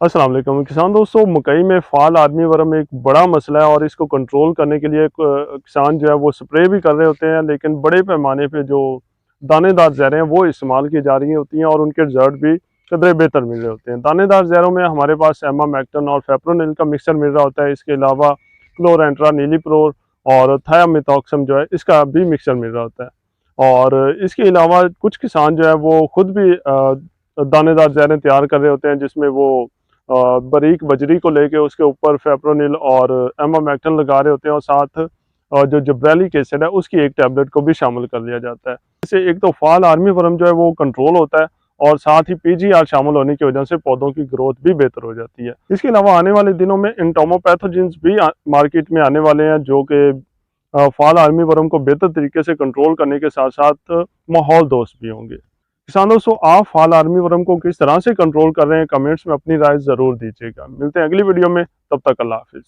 अस्सलाम वालेकुम किसान दोस्तों, मकई में फाल आर्मी वर्म एक बड़ा मसला है और इसको कंट्रोल करने के लिए किसान जो है वो स्प्रे भी कर रहे होते हैं, लेकिन बड़े पैमाने पे जो दानेदार जहरें हैं वो इस्तेमाल की जा रही होती हैं और उनके रिजल्ट भी कदरे बेहतर मिल रहे होते हैं। दानेदार जहरों में हमारे पास एमामेक्टिन और फेप्रोनिल का मिक्सचर मिल रहा होता है। इसके अलावा क्लोरेंट्रा, नीलीप्रोल और थायामिथॉक्सम जो है इसका भी मिक्सचर मिल रहा होता है। और इसके अलावा कुछ किसान जो है वो खुद भी दानेदार जहरें तैयार कर रहे होते हैं, जिसमें वो बारीक बजरी को लेके उसके ऊपर फेप्रोनिल और एमामेक्टिन लगा रहे होते हैं और साथ जो जिब्रेलिक एसिड है उसकी एक टैबलेट को भी शामिल कर लिया जाता है। इससे एक तो फाल आर्मी वर्म जो है वो कंट्रोल होता है और साथ ही पीजीआर शामिल होने की वजह से पौधों की ग्रोथ भी बेहतर हो जाती है। इसके अलावा आने वाले दिनों में इंटोमोपैथोजेंस भी मार्केट में आने वाले हैं, जो कि फाल आर्मी वर्म को बेहतर तरीके से कंट्रोल करने के साथ साथ माहौल दोस्त भी होंगे। किसान दोस्तों, आप फाल आर्मी वर्म को किस तरह से कंट्रोल कर रहे हैं, कमेंट्स में अपनी राय जरूर दीजिएगा। मिलते हैं अगली वीडियो में, तब तक अल्लाह हाफिज।